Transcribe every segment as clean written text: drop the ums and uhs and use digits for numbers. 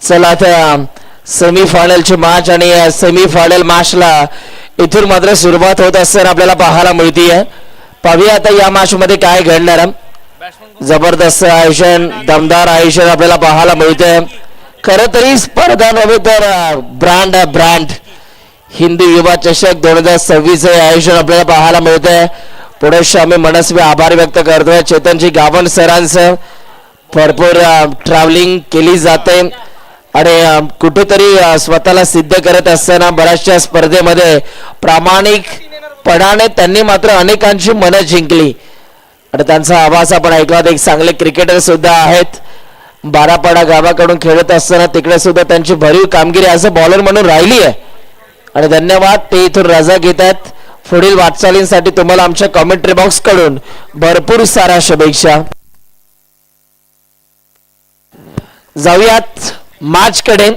चला आता semi फायनलची match आणि सेमी फायनल मॅचला इथून मात्र सुरुवात होत असताना आपल्याला पाहायला मिळतीये. पाहूया आता या मॅच मध्ये काय घडणार. जबरदस्त आयोजन, दमदार आयोजन आपल्याला पाहायला मिळतंय. खरं तरी स्पर्धा नव्हे तर ब्रँड हिंदी युवा चषक 2026 हे आयोजन आपल्याला पाहायला मिळतंय. पुढे आम्ही मनस्वी आभार व्यक्त करतोय चेतनजी गावण सरांचं. भरपूर ट्रॅव्हलिंग केली जाते आणि कुठेतरी स्वतःला सिद्ध करत असताना बऱ्याचशा स्पर्धेमध्ये प्रामाणिकपणाने त्यांनी मात्र अनेकांची मनं जिंकली आणि त्यांचा आवाज आपण ऐकला. एक चांगले क्रिकेटर सुद्धा आहेत. बारापाडा गावाकडून खेळत असताना तिकडे सुद्धा त्यांची भरीव कामगिरी असं बॉलर म्हणून राहिली आहे आणि धन्यवाद. ते इथून रजा घेत आहेत. पुढील वाटचालींसाठी तुम्हाला आमच्या कॉमेंट्री बॉक्स कडून भरपूर साऱ्या शुभेच्छा. जाऊयात मॅच कडे.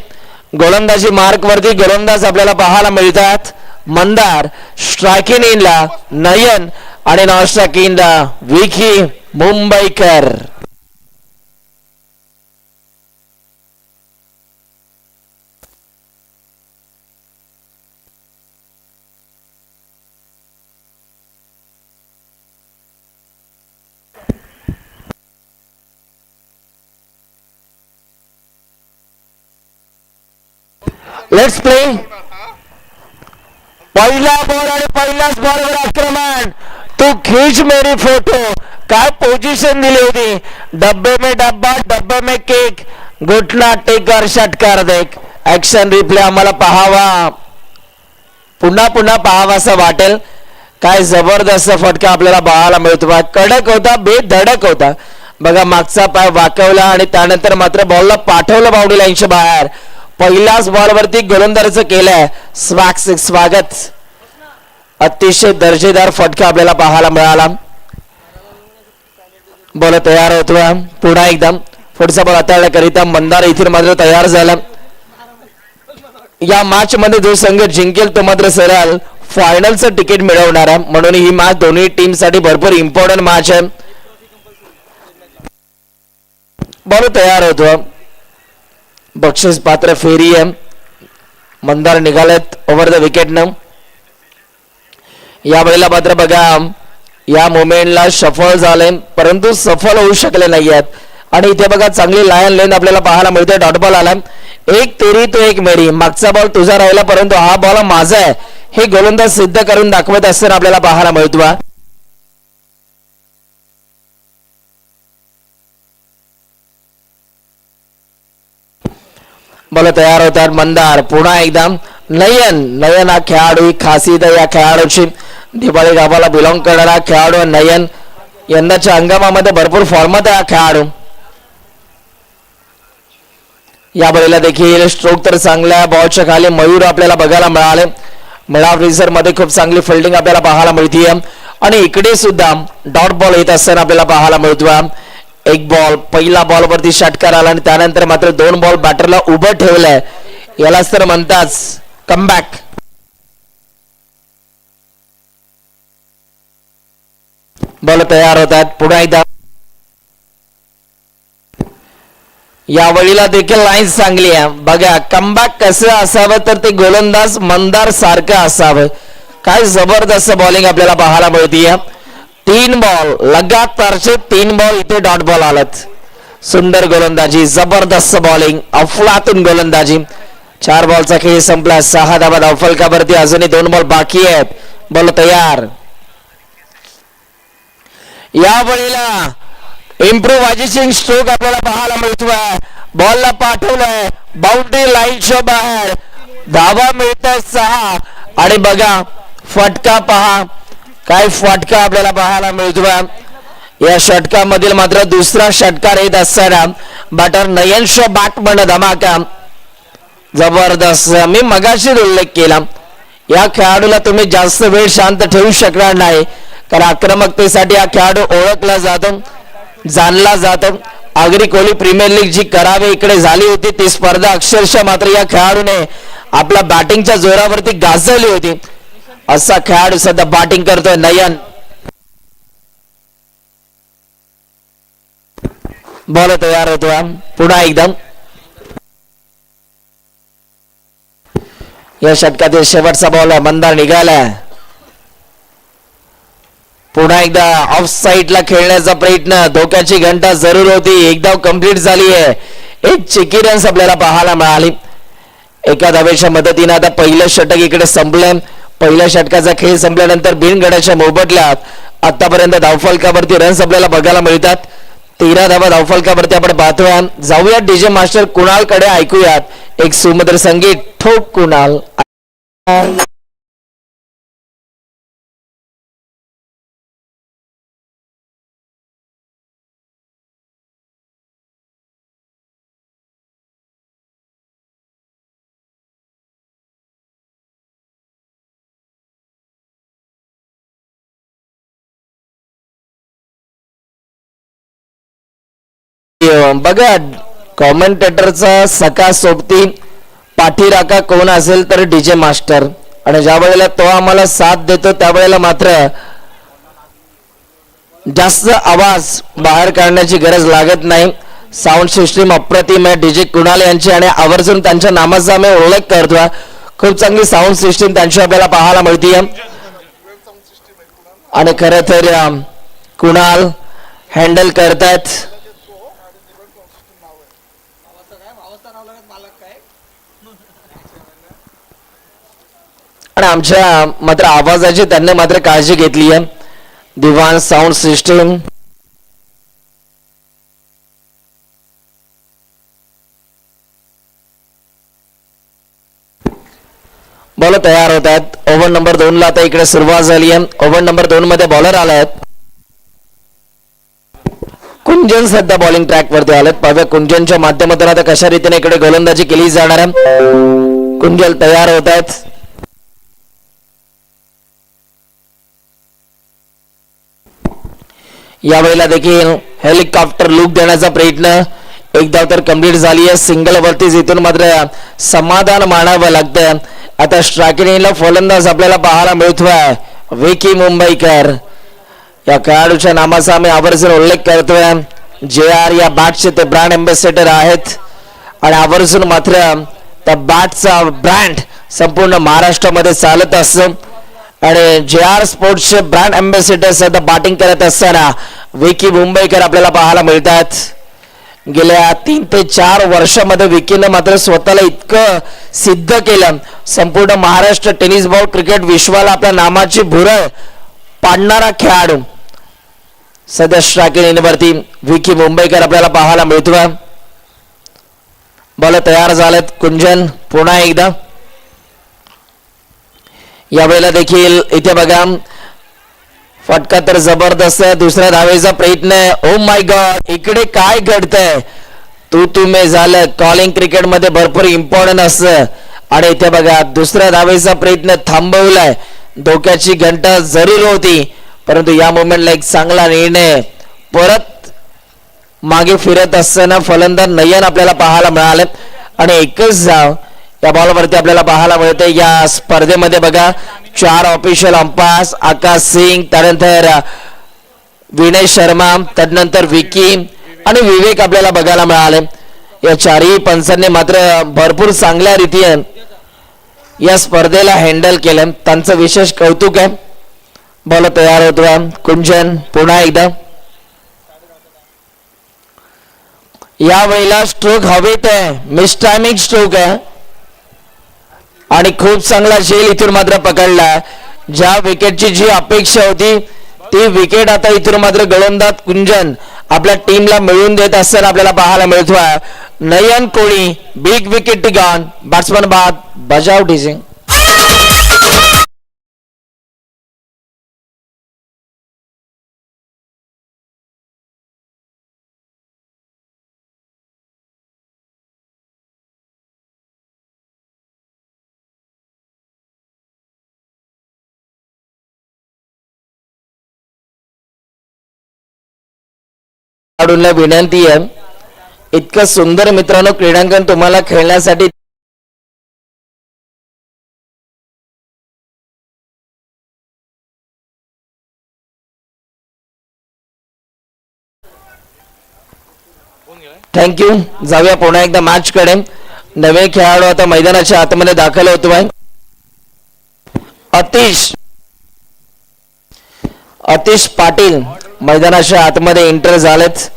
गोलंदाजी मार्क वरती गोलंदाज आपल्याला पाहायला मिळतात. मंदार, स्ट्रायकिंग इनला नयन आणि नॉन स्ट्रायकिंग इनला विकी मुंबईकर. Let's play. पहिला बॉल आणि पहिल्याच बॉलवर आक्रमण. तू खींच मेरी फोटो. काय पोझिशन दिली होती. डब्बे में डब्बा, डब्बे में केक. घुटना टेकर षटकार देख. ऍक्शन रिप्ले आम्हाला पाहावा, पुन्हा पाहावासा वाटेल. काय जबरदस्त फटका आपल्याला पाहायला मिळतो. कडक होता, बेधडक होता. बघा मागचा पाय वाकवला आणि त्यानंतर मात्र बॉलला पाठवलं बाउंड्री लाईनच्या बाहेर. पहिल्याच बॉलवरती गोलंदाजीचं केलंय. स्वागत. अतिशय दर्जेदार फटका आपल्याला पाहायला मिळाला. बॉल तयार होतोय पुन्हा एकदम. पुढचा बॉल हाताळण्याकरिता मंदार इथे मात्र तयार झाला. या मॅच मध्ये जो संघ जिंकेल तो मात्र सरळ फायनलचं तिकीट मिळवणार आहे. म्हणून ही मॅच दोन्ही टीम साठी भरपूर इम्पॉर्टंट मॅच आहे. बॉल तयार होतो. बक्षीस पात्र फेरी आहे. मंदार निघालेत ओव्हर द विकेट न. या वेळेला मात्र बघा या मोमेंटला सफल झाले परंतु सफल होऊ शकले नाही आहेत. आणि इथे बघा चांगली लायन लेन आपल्याला पाहायला मिळते. डॉट बॉल आला. एक तेरी तो एक मेरी. मागचा बॉल तुझा राहिला परंतु हा बॉल माझा आहे हे गोलंदाज सिद्ध करून दाखवत असताना आपल्याला पाहायला मिळतो. बॉल तयार होतात. मंदार पुन्हा एकदा. नयन हा खेळाडू ही खासियत आहे या खेळाडूची. दिवाळी गावाला बिलॉंग करणारा खेळाडू नयन. यंदाच्या हंगामामध्ये भरपूर फॉर्मात आहे हा खेळाडू. या बळीला देखील स्ट्रोक तर चांगला. बॉलच्या खाली मयूर आपल्याला बघायला मिळाले. मिळाव रिझर्व मध्ये खूप चांगली फिल्डिंग आपल्याला पाहायला मिळतीये आणि इकडे सुद्धा डॉट बॉल येत असताना आपल्याला पाहायला मिळतोय. एक बॉल पहिला बॉल वरती षटकार आला आणि त्यानंतर मात्र 2 बॉल बॅटरला उभं ठेवलंय. यालाच तर म्हणतात कमबॅक. बॉल तयार होतात पुन्हा एकदा. या वेळीला देखील लाईन चांगली आहे. बघा कमबॅक कसं असावं तर ते गोलंदाज मंदार सारखं असावं. काय जबरदस्त बॉलिंग आपल्याला पाहायला मिळतीये. 3 बॉल लगातारचे 3 बॉल इथे डॉट बॉल आलेत. सुंदर गोलंदाजी, जबरदस्त बॉलिंग, अफलातून गोलंदाजी. 4 बॉलचा खेळ संपला. 6 धावा धावफलकावरती अजूनही 2 बॉल बाकी आहेत. बॉल तयार. या वेळेला इम्प्रोव्हायझेशन स्ट्रोक आपल्याला पाहायला मिळतोय. बॉलला पाठवलंय बाउंड्री लाईनच्या बाहेर. धावा मिळतात 6 आणि बघा फटका पहा. काय फटका आपल्याला पाहायला मिळतोय. या षटकामधील मात्र दुसरा षटकार येत असताना बॅटर नयनशा बॅट म्हणत धमाका. जबरदस्त. मी मगाशी उल्लेख केला या खेळाडूला तुम्ही जास्त वेळ शांत ठेवू शकणार नाही कारण आक्रमकतेसाठी हा खेळाडू ओळखला जातो, जाणला जातो. आगरी कोहली प्रीमियर लीग जी करावे इकडे झाली होती ती स्पर्धा अक्षरशः मात्र या खेळाडूने आपल्या बॅटिंगच्या जोरावरती गाजवली होती. असा खेळाडू सध्या बॅटिंग करतोय नयन. बॉल तयार होतो पुन्हा एकदम. या षटकातील शेवटचा बॉल मंदार निघाला. पुन्हा एकदा ऑफ साइडला खेळण्याचा प्रयत्न. धोक्याची घंटा जरूर होती. एक धाव कंप्लीट झाली आहे. एक चिकी रन्स आपल्याला पाहायला मिळाली. एका धावेच्या मदतीने आता पहिलं षटक इकडे संपलं. पहिल्या षटकाचा खेळ संपल्यानंतर बिनगड्याच्या मोबदल्यात आतापर्यंत धावफलकावरती रन्स आपल्याला बघायला मिळतात. 13 धावा धावफलकावरती आपण पाहतोय. जाऊयात डीजे मास्टर कुणाल कडे, ऐकूयात एक सुमधुर संगीत. ठोक कुणाल. बघा कॉमेंटेटरचा सका सोबती पाठीराखा कोण असेल तर डीजे मास्टर. आणि ज्या वेळेला तो आम्हाला साथ देतो त्यावेळेला मात्र जास्त आवाज बाहेर काढण्याची गरज लागत नाही. साऊंड सिस्टीम अप्रतिम आहे डीजे कुणाल यांची आणि आवर्जून त्यांच्या नामाचा आम्ही उल्लेख करतो. खूप चांगली साऊंड सिस्टीम त्यांची आपल्याला पाहायला मिळते. आणि खरं तर कुणाल हँडल करतात. आणि आमच्या मात्र आवाजाची त्यांनी मात्र काळजी घेतली आहे. दिवाण साऊंड सिस्टीम बॉल तयार होत आहेत. ओव्हर नंबर 2 ला आता इकडे सुरुवात झाली आहे. ओव्हर नंबर 2 मध्ये बॉलर आले आहेत. कुंजन सध्या बॉलिंग ट्रॅक वरती आलेत. पाहूया कुंजनच्या माध्यमातून आता कशा रीतीने इकडे गोलंदाजी केली जाणार आहे. कुंजल तयार होत आहेत. यावेळेला देखील हेलिकॉप्टर लूक देण्याचा प्रयत्न. एक धाव तर कंप्लीट झाली आहे. सिंगल वरतीच इथून मात्र समाधान मानावं लागतं. आता स्ट्रायकिंगला फलंदाज आपल्याला पाहायला मिळतोय विकी मुंबईकर. या खेळाडूच्या नामाचा आम्ही आवर्जून उल्लेख करतोय. JR या बॅटचे ते ब्रँड अँबॅसेडर आहेत. आणि आवर्जून मात्र त्या बॅटचा ब्रँड संपूर्ण महाराष्ट्रामध्ये चालत असतो. आणि JR स्पोर्ट्सचे ब्रँड अँबॅसेडर सध्या बॅटिंग करत असताना विकी मुंबईकर आपल्याला पाहायला मिळतात. गेल्या 3 ते 4 वर्षामध्ये विकीनं मात्र स्वतःला इतकं सिद्ध केलं. संपूर्ण महाराष्ट्र टेनिस बॉल क्रिकेट विश्वाला आपल्या नामाची भुरळ पाडणारा खेळाडू सध्या स्ट्रायकिंग वरती विकी मुंबईकर आपल्याला पाहायला मिळतोय. बॉल तयार झालेत. कुंजन पुन्हा एकदा. यावेळेला देखील इथे बघा फटका तर जबरदस्त आहे. दुसऱ्या धावेचा प्रयत्न. ओ माय गॉड, इकडे काय घडतंय. तुम्ही झालं कॉलिंग क्रिकेट मध्ये भरपूर इम्पॉर्टंट असतं. आणि इथे बघा दुसऱ्या धावेचा प्रयत्न थांबवलाय. धोक्याची घंटा जरूर होती परंतु या मोमेंटला एक चांगला निर्णय. परत मागे फिरत असताना फलंदाज नयन आपल्याला पाहायला मिळाले. आणि एकच धाव या बॉलवरती आपल्याला पाहायला मिळते. या स्पर्धेमध्ये बघा 4 ऑफिशियल अंपायर्स. आकाश सिंग, त्यानंतर विनय शर्मा, त्यानंतर विकी आणि विवेक आपल्याला बघायला मिळाले. या 4ही पंचांनी मात्र भरपूर चांगल्या रीतीने या स्पर्धेला हँडल केलं. त्यांचं विशेष कौतुक आहे. बॉल तयार होतोय. कुंजन पुन्हा एकदा. या वेळेला स्ट्रोक हवेत आहे. मिस टायमिंग स्ट्रोक आहे आणि खूप चांगला झेल इथून मात्र पकडला. ज्या विकेटची जी अपेक्षा होती ती विकेट आता इथून मात्र गोलंदाज कुंजन आपल्या टीमला मिळवून देत असताना आपल्याला पाहायला मिळतोय. नयन कोळी बिग विकेट गॉन. बॅट्समन बाद. बजाव डीजे. खेळाडूंना विनंती आहे, इतकं सुंदर मित्रांनो क्रीडांगण तुम्हाला खेळण्यासाठी थँक्यू. जाऊया पुन्हा एकदा मॅच कडे. नवे खेळाडू आता मैदानाच्या आतमध्ये दाखल होतोय. अतिश पाटील मैदानाच्या आतमध्ये एंटर झालेत.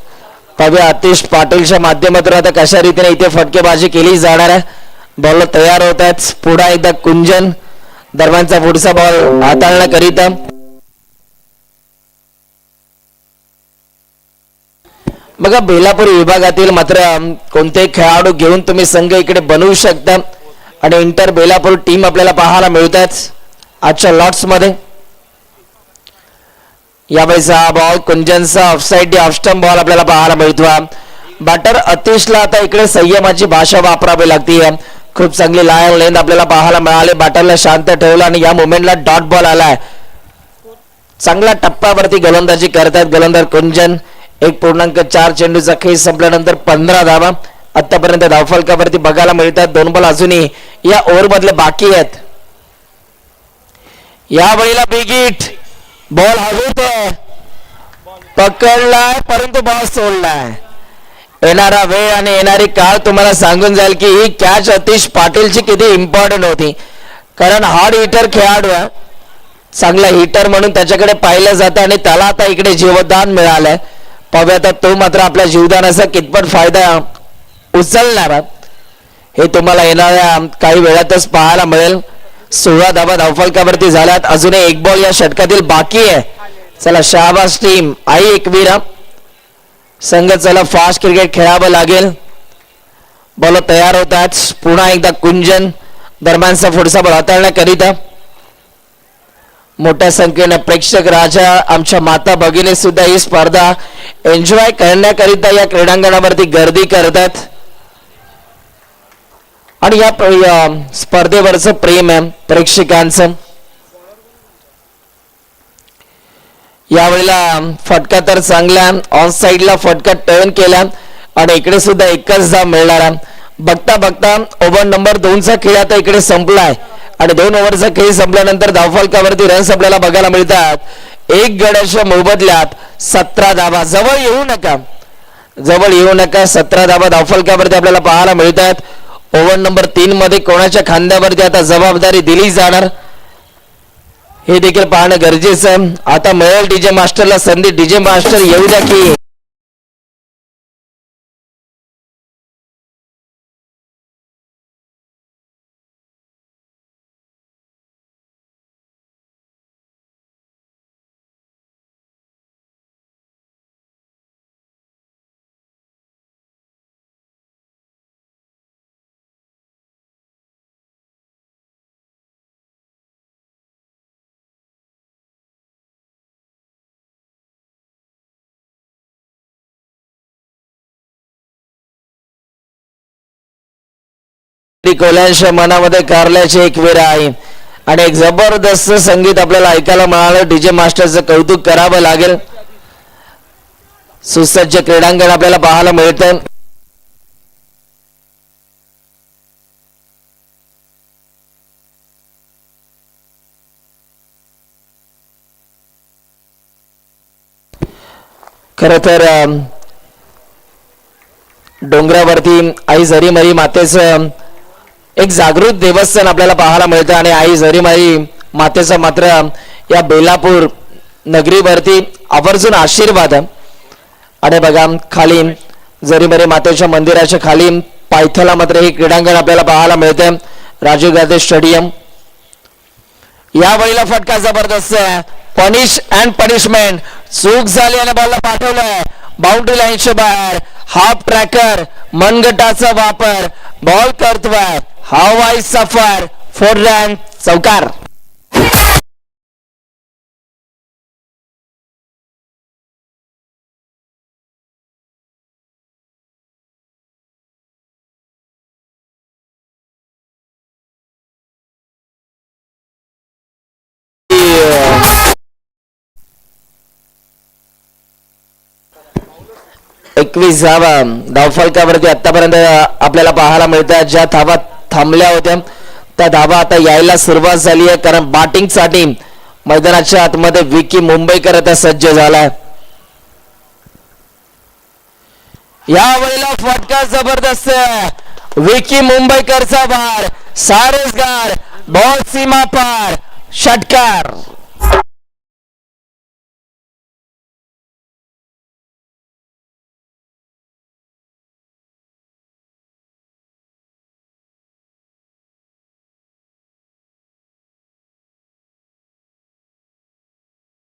पाहूया अतिश पाटीलच्या माध्यमातून आता कशा रीतीने इथे फटकेबाजी केली जाणार आहे. बॉल तयार होत आहेत. पुन्हा एकदा कुंजन दरम्यानचा पुढचा बॉल हाताळण्याकरिता बघा बेलापूर विभागातील मात्र कोणते खेळाडू घेऊन तुम्ही संघ इकडे बनवू शकता आणि इंटर बेलापूर टीम आपल्याला पाहायला मिळतात आजच्या लॉट्स मध्ये. यावेळेचा बॉल कुंजनचा ऑफसाइड ऑफस्टंप बॉल आपल्याला पाहायला मिळतो. बॅटर अतिशला आता इकडे संयमाची भाषा वापरावी लागते. खूप चांगली लाईन लेंथ आपल्याला पाहायला मिळाली. बॅटरला शांत ठेवलं आणि या मोमेंटला डॉट बॉल आलाय. चांगल्या टप्प्यावरती गोलंदाजी करतात गोलंदाज कुंजन. 1.4 चेंडूचा खेळ संपल्यानंतर 15 धावा आतापर्यंत धावफलकावरती बघायला मिळतात. 2 बॉल अजूनही या ओव्हर मधले बाकी आहेत. या वेळेला बिग हिट बॉल हवेत पकडलाय परंतु बॉल सोडलाय. येणारा वेळ आणि येणारी काळ तुम्हाला सांगून जाईल की ही कॅच अतिश पाटीलची किती इम्पॉर्टंट होती. कारण हार्ड हिटर खेळाडू आहे. चांगला हिटर म्हणून त्याच्याकडे पाहिलं जातं आणि त्याला आता इकडे जीवदान मिळालंय. पाहूया तर तो मात्र आपल्या जीवदानाचा कितपत फायदा उचलणार हे तुम्हाला येणाऱ्या काही वेळातच पाहायला मिळेल. 16 धावा धावफलकावरती झाल्यात. अजूनही 1 बॉल या षटकातील बाकी आहे. चला शाबास टीम आई एकवीरा संघ चला फास्ट क्रिकेट खेळावं लागेल. बॉल तयार होतात. पुन्हा एकदा कुंजन दरम्यानचा पुढचा बॉल हाताळण्याकरिता मोठ्या संख्येने प्रेक्षक राजा आमच्या माता भगिनी सुद्धा ही स्पर्धा एन्जॉय करण्याकरिता या क्रीडांगणावरती गर्दी करतात आणि या स्पर्धेवरचं प्रेम आहे प्रेक्षकांचं. यावेळेला फटका तर चांगला ऑन साइडला फटका टर्न केला आणि इकडे सुद्धा एकच धाव मिळणार. बघता बघता ओव्हर नंबर 2चा खेळ आता इकडे संपलाय आणि 2 ओव्हरचा खेळ संपल्यानंतर धावफलकावरती रन्स आपल्याला बघायला मिळतात. 1 गड्याच्या मोबदल्यात 17 धावा. जवळ येऊ नका 17 धावा धावफलकावरती आपल्याला पाहायला मिळतात. ओव्हर नंबर 3 मध्ये कोणाच्या खांद्यावरती आता जबाबदारी दिली जाणार हे देखील पाहणं गरजेचं आहे. आता मिळेल डीजे मास्टरला संधी. डीजे मास्टर येऊ द्या की कोल्यांच्या मनामध्ये कारल्याची एक वेळ आहे आणि एक जबरदस्त संगीत आपल्याला ऐकायला मिळालं. डीजे मास्टरचं कौतुक करावं लागेल. सुसज्ज क्रीडांगण आपल्याला पाहायला मिळतं. खर तर डोंगरावरती आई जरीमरी मातेचं एक जागृत देवस्थान आपल्याला पाहायला मिळतं आणि आई जरीमरी मातेचा मात्र या बेलापूर नगरीवरती आवर्जून आशीर्वाद आणि बघा खाली जरीमरी मातेच्या मंदिराच्या खाली पायथ्याला मात्र हे क्रीडांगण आपल्याला पाहायला मिळते. राजीव गांधी स्टेडियम. यावेळेला फटका जबरदस्त आहे. Punish and punishment. चूक झाली आणि बॉलला पाठवलंय बाउंड्री लाईनच्या बाहेर. हाफ ट्रॅकर मनगटाचा वापर बॉल करतोय. हवाई सफर 4 रन चौकार. एकवीस धावा धावफलकावरती आतापर्यंत आपल्याला पाहायला मिळतात. ज्या धावा थांबल्या होत्या त्या धावा आता यायला सुरुवात झाली आहे कारण बॅटिंगसाठी मैदानाच्या आतमध्ये विकी मुंबईकर आता सज्ज झालाय. यावेळेला फटका जबरदस्त. विकी मुंबईकरचा वार सारसगार बॉल सीमा पार षटकार.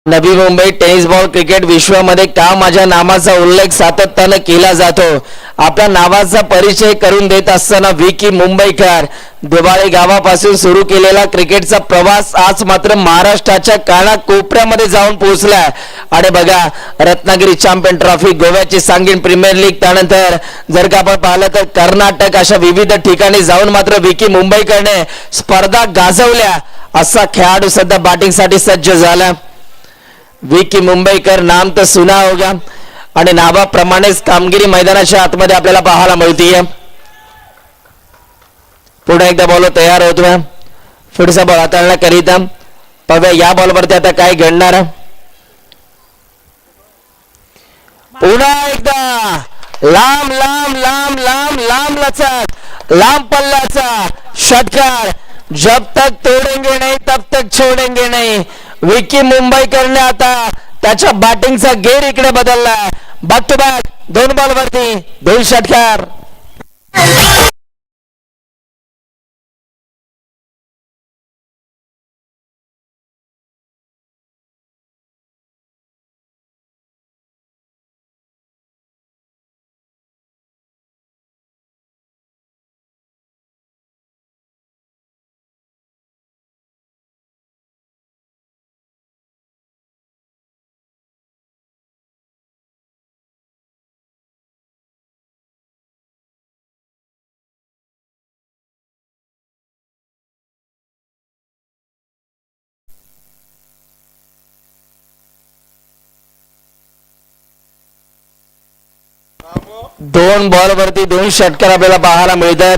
Navi Mumbai tennis ball cricket विश्वामध्ये का माझ्या नामाचा उल्लेख सातत्याने केला जातो. आपल्या नावाचा परिचय करून देत असताना विकी मुंबईकर दिवाळी गावापासून सुरू केलेला क्रिकेटचा प्रवास आज मात्र महाराष्ट्राच्या कानाकोपऱ्यामध्ये जाऊन पोहोचलाय. आणि बघा, रत्नागिरी चॅम्पियन ट्रॉफी, गोव्याची सांगीण प्रीमियर लीग, त्यानंतर जर का आपण पाहिलं तर कर्नाटक, अशा विविध ठिकाणी जाऊन मात्र विकी मुंबईकरने स्पर्धा गाजवल्या. असा खेळाडू सध्या बॅटिंगसाठी सज्ज झाला. विकी मुंबईकर नाम तर सुना होगा आणि नावाप्रमाणेच कामगिरी मैदानाच्या आतमध्ये आपल्याला पाहायला मिळतीये. पुढे एकदा बॉल तयार होतोय. पुढचा बॉल हाताळण्याकरिता पाहूया या बॉलवरती आता काय घडणार. पुन्हा एकदा लांब लांब लांब लांब लांब लचक, लांब पल्ल्याचा षटकार. जब तक तोडेंगे नहीं तब तक छोडेंगे नहीं. विकी मुंबईकरने आता त्याच्या बॅटिंगचा गेअर इकडे बदलला. बॅक टू बॅक 2 बॉलवरती 2 षटकार. दोन बॉलवरती 2 षटकार आपल्याला पाहायला मिळतात.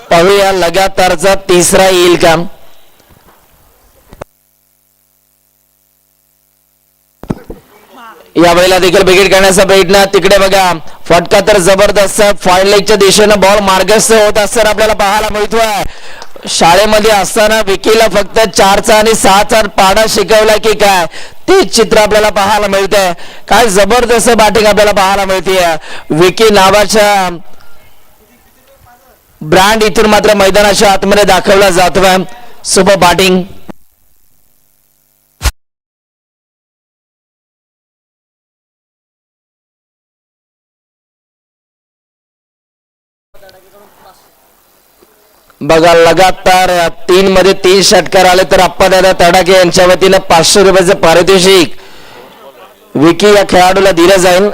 पाहूया लगातारचा तिसरा येईल का. या वेळेला देखील विकेट काढण्याचा प्रयत्न. तिकडे बघा, फटका तर जबरदस्त फाईन लेगच्या दिशेने बॉल मार्गस्थ होत असताना आपल्याला पाहायला मिळतोय. शाळेमध्ये असताना विकीला फक्त 4चा आणि 6चा पाडा शिकवला की काय, ते चित्र आपल्याला पाहायला मिळतंय. काय जबरदस्त बॅटिंग आपल्याला पाहायला मिळते. विकी नावाच्या ब्रँड इथून मात्र मैदानाच्या आतमध्ये दाखवला जातोय. Super batting. बघा, लगातार 3 मध्ये 3 षटकार आले तर अप्पादादा तडाखे यांच्या वतीनं 500 रुपयाचं पारितोषिक विकी या खेळाडूला दिलं जाईल.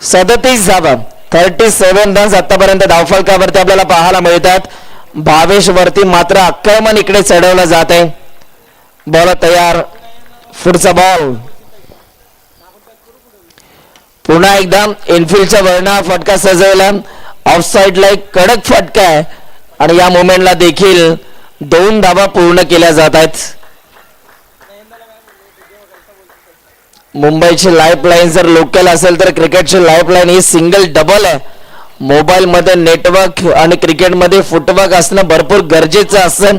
37 धावा, 37 रन्स आतापर्यंत धावफलकावरती आपल्याला पाहायला मिळतात. भावेश वरती मात्र आक्रमण इकडे चढवलं जात आहे. बॉल तयार. पुढचा बॉल. पुन्हा एकदा इनफिल्डच्या वरना फटका सजवला. ऑफ साइडला एक कडक फटका आहे आणि या मोमेंटला देखील 2 धावा पूर्ण केल्या जात आहेत. मुंबईची लाईफलाईन जर लोकल असेल तर क्रिकेटची लाईफलाईन ही सिंगल डबल आहे. मोबाईल मध्ये नेटवर्क आणि क्रिकेटमध्ये फुटवर्क असणं भरपूर गरजेचं असतं.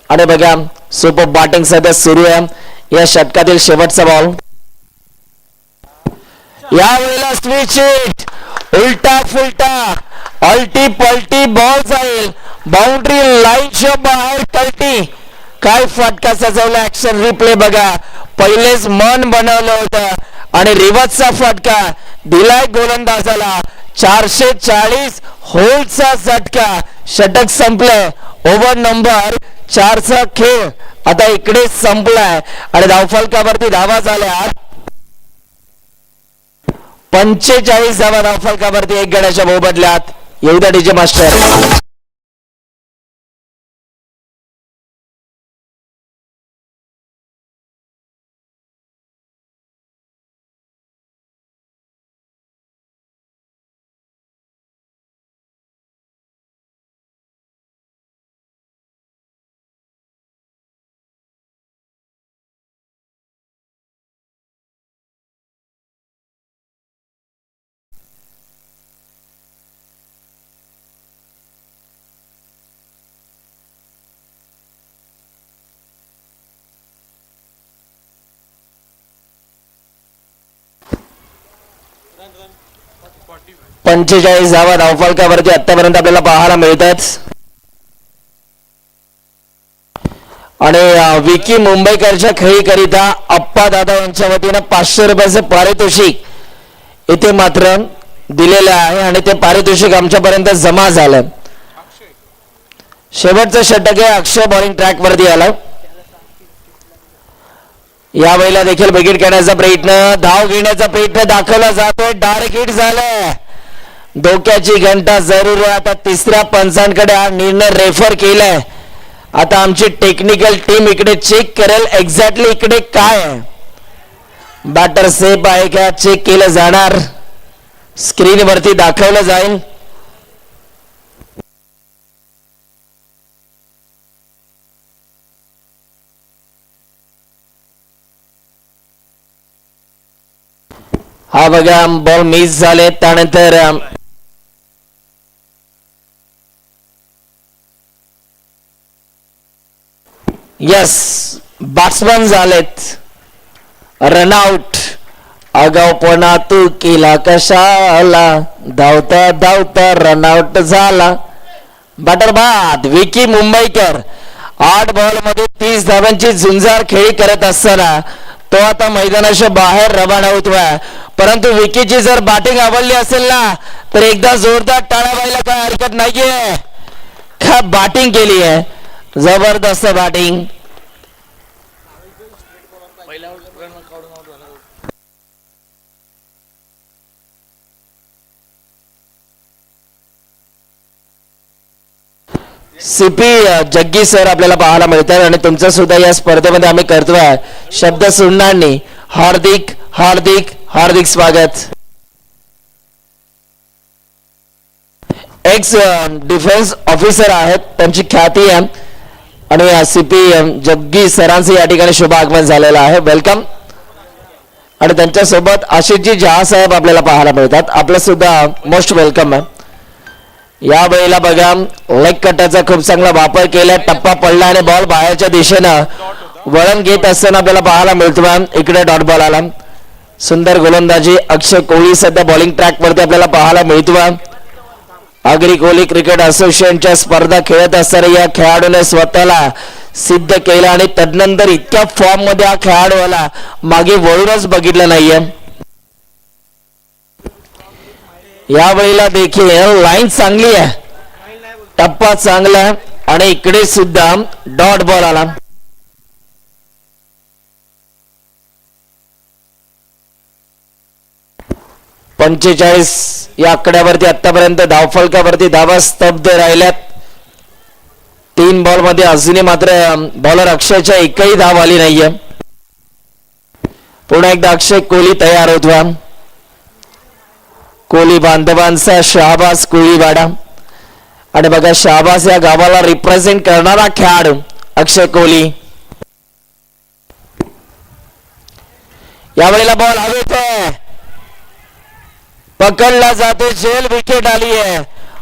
आणि बघा, सुपर बॅटिंग सध्या सुरू आहे. या षटकातील शेवटचा बॉल. यावेळेला स्विच हिट, उलटा फुलटा अल्टी पलटी बॉल जाईल. बाउंड्री लाईनच्या बाहेर कल्टी. काय फटका सजवला. ऍक्शन रिप्ले बघा. पहिलेच मन बनवलं होतं आणि रिव्हर्सचा फटका दिलाय गोलंदाजाला. 440 होलचा झटका. षटक संपलंय. ओव्हर नंबर 4चा खेळ आता इकडे संपलाय आणि धावफलकावरती धावा झाल्या 45 धावा धावफलकावरती 1 गड्याच्या मोबदल्यात. येऊ द्या डीजे मास्टर. 45 धावा धावफलकावरती आतापर्यंत आपल्याला पाहायला मिळतात. आणि विकी मुंबईकरच्या खेळीकरिता अप्पा दादा यांच्या वतीनं 500 रुपयाचे पारितोषिक इथे मात्र दिलेलं आहे आणि ते पारितोषिक आमच्यापर्यंत जमा झालं. शेवटचं षटक आहे. अक्षय बॉलिंग ट्रॅक वरती आला. या वेळेला देखील विकेट घेण्याचा प्रयत्न, धाव घेण्याचा प्रयत्न दाखवला जातोय. डायरेक्ट हिट झालं. धोक्याची घंटा जरूर आहे. आता तिसऱ्या पंचांकडे हा निर्णय रेफर केलाय. आता आमची टेक्निकल टीम इकडे चेक करेल एक्झॅक्टली इकडे काय आहे. बॅटर सेफ आहे का चेक केलं जाणार. स्क्रीन वरती दाखवलं जाईल. हा बघा बॉल मिस झाले. त्यानंतर यस बॅट्समन झालेत रनआउट. आगाऊपणा तू केला कशाला, धावता धावता रनआउट झाला. बॅटर बाद विकी मुंबईकर 8 बॉल मध्ये 30 धावांची झुंजार खेळी करत असताना तो आता मैदानाच्या बाहेर रवाना होतोय. परंतु विकीची जर बॅटिंग आवडली असेल ना तर एकदा जोरदार टाळ्या व्हायला काय हरकत नाहीये. काय बॅटिंग केली आहे, जबरदस्त बॅटिंग. सीपी जग्गी सर आपल्याला पाहायला मिळतात आणि तुमचं सुद्धा या स्पर्धेमध्ये आम्ही करतोय शब्द सुननांनी हार्दिक हार्दिक हार्दिक स्वागत. एक्स डिफेन्स ऑफिसर आहेत, त्यांची ख्याती आहे आणि सीपी जग्गी सरांचे या ठिकाणी शुभ आगमन झालेलं आहे. वेलकम. आणि त्यांच्यासोबत आशिषजी जहा साहेब आपल्याला पाहायला मिळतात. आपलं सुद्धा मोस्ट वेलकम आहे. या वेळेला बघा लेग कटाचा खूप चांगला वापर केला. टप्पा पडला आणि बॉल बाहेरच्या दिशेनं वळण घेत असताना आपल्याला पाहायला मिळतो. इकडे डॉट बॉल आला. सुंदर गोलंदाजी अक्षय कोहली सध्या बॉलिंग ट्रॅक वरती आपल्याला पाहायला मिळतो. आगरी कोहली क्रिकेट असोसिएशनच्या स्पर्धा खेळत असताना या खेळाडूने स्वतःला सिद्ध केलं आणि तदनंतर इतक्या फॉर्म मध्ये हा खेळाडू आला मागे वळूनच बघितलं नाहीये. या वेळेला देखील लाईन चांगली आहे, टप्पा चांगला आहे आणि इकडे सुद्धा डॉट बॉल आला. पंचेचाळीस या आकड्यावरती आतापर्यंत धावफलकावरती धावा स्तब्ध राहिल्यात. 3 बॉल मध्ये अजूनही मात्र बॉलर अक्षयच्या एकही धाव आली नाहीये. पुन्हा एकदा अक्षय कोहली तयार होतोय. कोहली बांधवांचा शहाबाज कोळीवाडा आणि बघा शहाबाज या गावाला रिप्रेझेंट करणारा खेळाडू अक्षय कोहली. यावेळेला बॉल हवेत आहे, पकडला जातो. जेल विकेट आली आहे.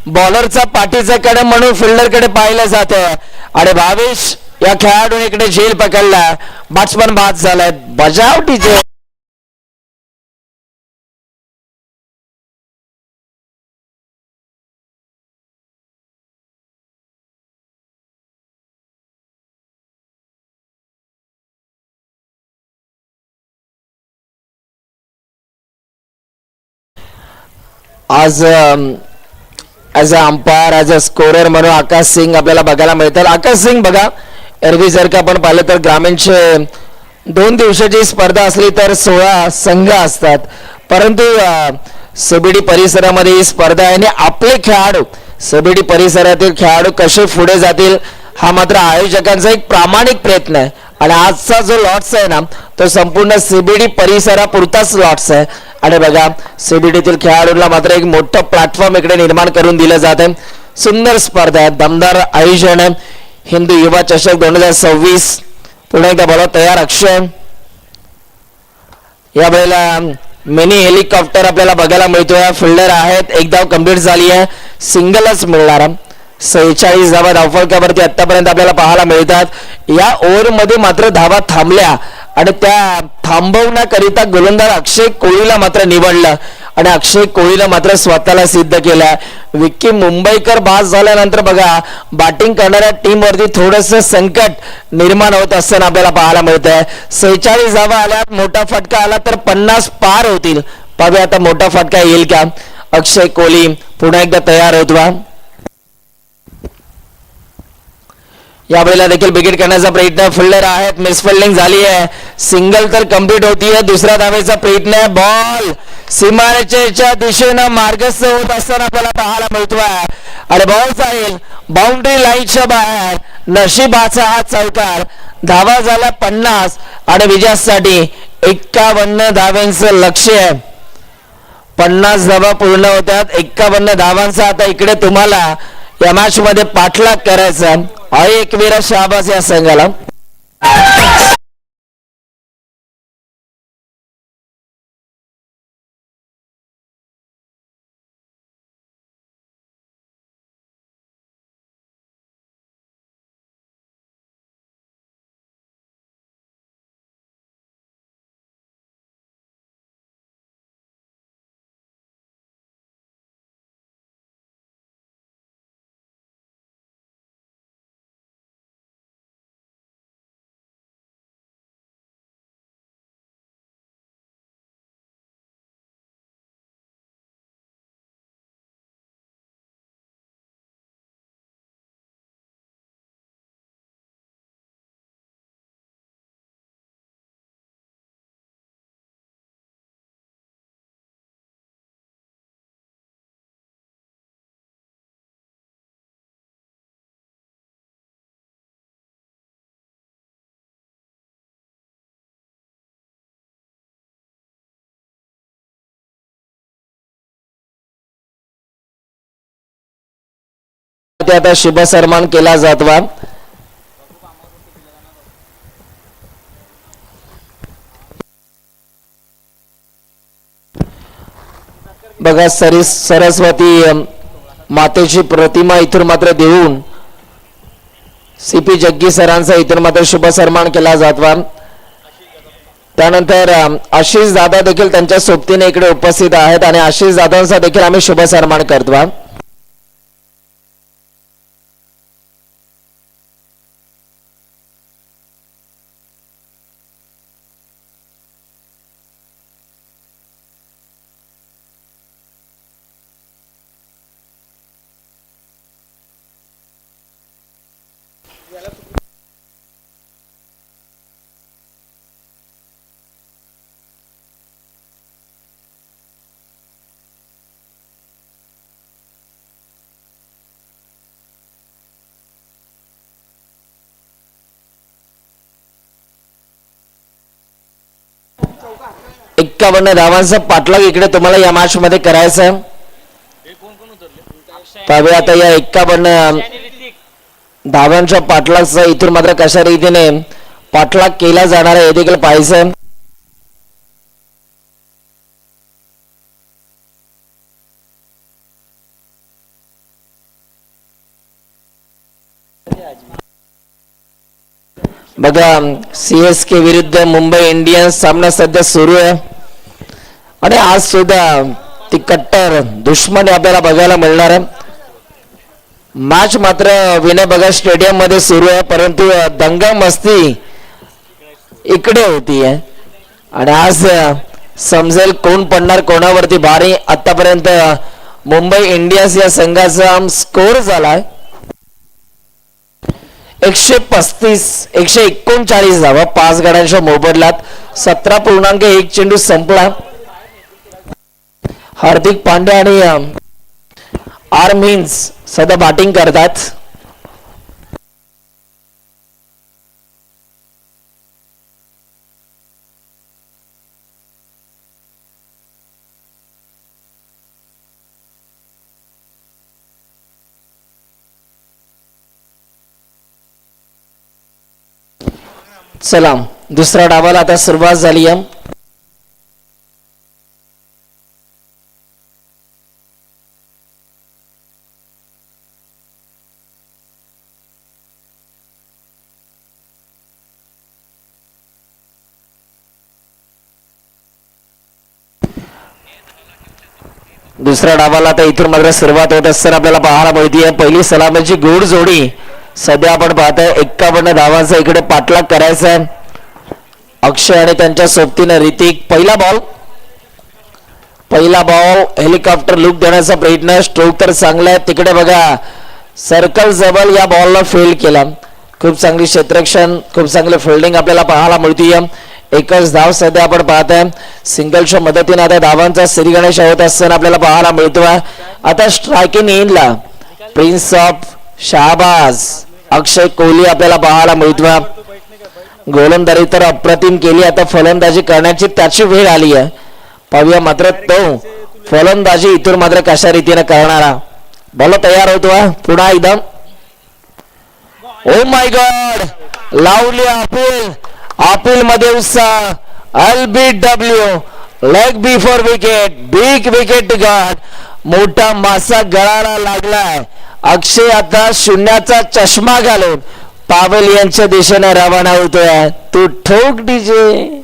बॉलरचा पाठीचा कडे म्हणून फिल्डर कडे पाहिलं जातं आणि भावेश या खेळाडूने इकडे जेल पकडला. बॅट्समन बाद झालाय. बजावटी जेल. आज as a umpire as a scorer म्हणून आकाश सिंग आपल्याला बघायला मिळतात. आकाश सिंग बघा एरवी जर का आपण पाहिलं तर ग्रामीणचे 2 दिवसाची स्पर्धा असली तर 16 संघ असतात, परंतु सबीडी परिसरामध्ये ही स्पर्धा आहे आणि आपले खेळाडू सबीडी परिसरातील खेळाडू कसे पुढे जातील हा मात्र आयोजकांचा एक प्रामाणिक प्रयत्न आहे. आणि आजचा जो लॉट्स आहे ना तो संपूर्ण सीबीडी परिसरापुरताच लॉट्स आहे. आणि बघा सीबीडीतील खेळाडूंना मात्र एक मोठं प्लॅटफॉर्म इकडे निर्माण करून दिलं जात आहे. सुंदर स्पर्धा आहे, दमदार आयोजन आहे. हिंदू युवा चषक 2026. पुन्हा एकदा बोला तयार अक्षय. या वेळेला मिनी हेलिकॉप्टर आपल्याला बघायला मिळतोय. फिल्डर आहेत, एक धाव कंप्लीट झाली आहे, सिंगलच मिळणार. 46 धावा धावफलकावरती आतापर्यंत आपल्याला पाहायला मिळतात. या ओव्हर मध्ये मात्र धावा थांबल्या आणि त्या थांबवण्याकरिता गोलंदाज अक्षय कोहलीला मात्र निवडलं आणि अक्षय कोहलीनं मात्र स्वतःला सिद्ध केलं. विक्की मुंबईकर बाद झाल्यानंतर बघा बॅटिंग करणाऱ्या टीम वरती थोडस संकट निर्माण होत असताना आपल्याला पाहायला मिळतंय. 46 धावा आल्यात, मोठा फटका आला तर 50 पार होतील. पाहूया आता मोठा फटका येईल का. अक्षय कोहली पुन्हा एकदा तयार होतो. यावेळेला देखील विकेट करण्याचा प्रयत्न फिल्डर आहेत, मिस फिल्डिंग झाली आहे. सिंगल तर कंप्लीट होतीये. दुसऱ्या धावेचा प्रयत्न आहे. बॉल सीमारेषेच्या दिशेनं मार्गस्थ होत असताना आपल्याला पाहायला मिळतोय आणि बॉल जाईल बाउंड्री लाईनच्या बाहेर. नशिबाचा हा चौकार. धावा झाला 50 आणि विजयासाठी 51 धावांचं लक्ष्य आहे. 50 धावा पूर्ण होतात. 51 धावांचा आता इकडे तुम्हाला या मॅच मध्ये पाठलाग करायचा. एक वीर शाबास या संघाला. आता शुभ सन्मान केला जातो. बघा सरस्वती मातेची प्रतिमा इथून मात्र देऊन सीपी जग्गी सरांचा इथून मात्र शुभ सन्मान केला जातो. त्यानंतर आशिष दादा देखील त्यांच्या सोबतीने इकडे उपस्थित आहेत आणि आशिष दादांचा देखील आम्ही शुभ सन्मान करतो. एक्कावन्न धावांचा पाठलाग इकडे तुम्हाला या मॅच मध्ये करायचा. पाहूया आता या 51 धावांच्या पाठलागचा इथून मात्र कशा रीतीने पाठलाग केला जाणार आहे हे देखील पाहायचं. बघा CSK विरुद्ध मुंबई इंडियन्स सामना सध्या सुरू आहे आणि आज सुद्धा ती कट्टर दुश्मनी आपल्याला बघायला मिळणार आहे. मॅच मात्र विनय बघा स्टेडियम मध्ये सुरू आहे परंतु दंगा मस्ती इकडे होती आहे आणि आज समजेल कोण पडणार कोणावरती भारी. आतापर्यंत मुंबई इंडियन्स या संघाचा स्कोर झालाय 135 139 धावा 5 गड्यांच्या मोबदल्यात 17.1 चेंडू संपला. हार्दिक पांड्या आणि आर्मिन्स सध्या बॅटिंग करतात. चला दुसऱ्या डावाला आता सुरुवात झाली आहे. दुसऱ्या डावाला तर इथून मात्र सुरुवात होत असताना आपल्याला पाहायला मिळते. पहिली सलामीची गोड जोडी सध्या आपण पाहतोय. 51 धावांचा इकडे पाठलाग करायचा आहे अक्षय आणि त्यांच्या सोबतीनं ऋतिक. पहिला बॉल हेलिकॉप्टर लुक देण्याचा प्रयत्न. स्ट्रोक तर चांगला आहे. तिकडे बघा सर्कल जबल या बॉलला फेल केला. खूप चांगली क्षेत्ररक्षण, खूप चांगली फिल्डिंग आपल्याला पाहायला मिळते. एकच धाव सध्या आपण पाहतोय. सिंगलच्या मदतीने आता धावांचा श्रीगणेश होत असताना आपल्याला पाहायला मिळतो. आता स्ट्रायकिंग इनला प्रिन्स ऑफ शाहबाज अक्षय कोहली आपल्याला पाहायला मिळतो. गोलंदाजी तर अप्रतिम केली. आता फलंदाजी करण्याची त्याची वेळ आली आहे. पाहूया मात्र तो फलंदाजी इथून मात्र कशा रीतीने करणारा. बॉल तयार होतो पुन्हा एकदम. ओ माय गॉड, लावली अपील मध्ये उत्साह. LBW leg before wicket, big wicket guard. मोठा मासा गळाला लागलाय. अक्षय आता शून्याचा चष्मा घालून पावेल यांच्या दिशेने रवाना होतोय. तू ठोक डीजे.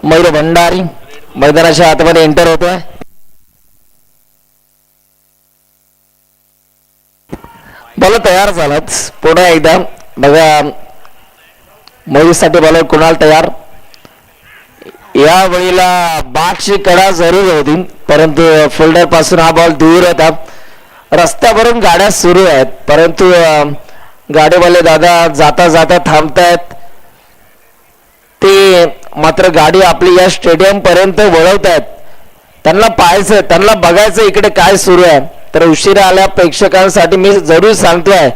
मयूर भंडारी मैदानाच्या आतमध्ये एंटर होतोय. बॉल तयार झालाच. पुन्हा एकदा बघा मयूरसाठी बॉलर कुणाल तयार. या वेळेला बागची कडा जरूर होती परंतु फिल्डर पासून हा बॉल दूर होता. रस्त्यावरून गाड्या सुरू आहेत परंतु गाडीवाले दादा जाता जाता थांबतायत. ते मात्र गाडी आपली या स्टेडियम पर्यंत वळवतायत. त्यांना पाहायचं, त्यांना बघायचं इकडे काय सुरू आहे. तर उशिरा आल्या प्रेक्षकांसाठी मी जरूर सांगतोय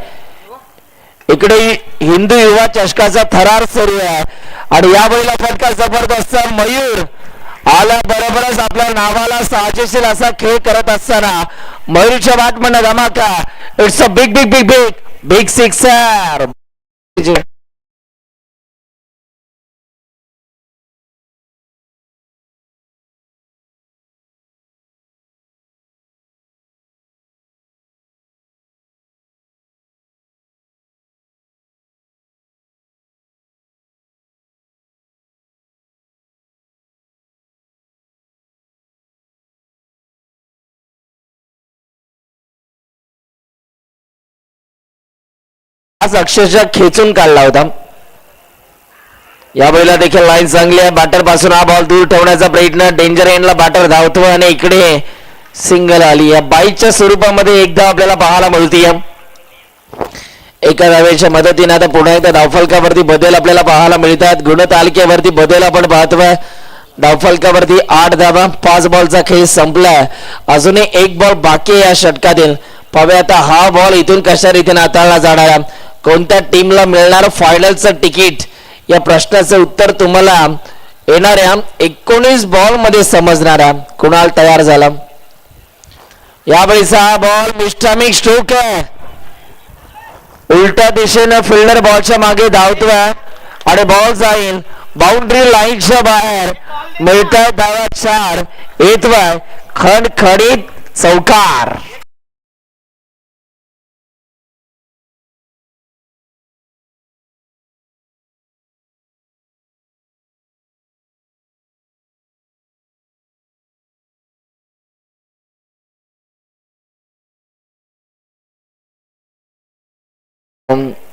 इकडे हिंदू युवा चषकाचा थरार सुरू आहे आणि यावेळेला फटका जबरदस्त. मयूर आला बरोबरच आपल्या नावाला साजेशील असा खेळ करत असताना मयूरच्या बॅटमन धमाका. It's a big big big big big sixer. आज अक्षरशः खेचून काढला होता. या वेळेला देखील लाईन चांगली आहे. बॅटर पासून हा बॉल दूर ठेवण्याचा प्रयत्न. डेंजर एंडला बॅटर धावतो आणि इकडे सिंगल आली. या बाईच्या स्वरूपामध्ये एकदा आपल्याला पाहायला मिळते. एका धावेच्या मदतीने आता पुन्हा एकदा धावफलकावरती बदल आपल्याला पाहायला मिळतात. गुणतालिकेवरती बदल आपण पाहतोय. धावफलकावरती 8 धावा. 5 बॉलचा खेळ संपलाय. अजूनही एक बॉल बाकी या षटकातील. पाहूया आता हा बॉल इथून कशा रीतीने हाताळला जाणार. कोणत्या टीमला मिळणार फायनलचं तिकीट या प्रश्नाचं उत्तर तुम्हाला येणाऱ्या 19 बॉल मध्ये समजणारा. कुणाल तयार झाला. यावेळीचा हा बॉल मिस्टामिक स्ट्रोक आहे. उलट्या दिशेने फिल्डर बॉलच्या मागे धावतोय आणि बॉल जाईल बाउंड्री लाईनच्या बाहेर. मिळतोय धावा 4. येतोय खणखणीत चौकार.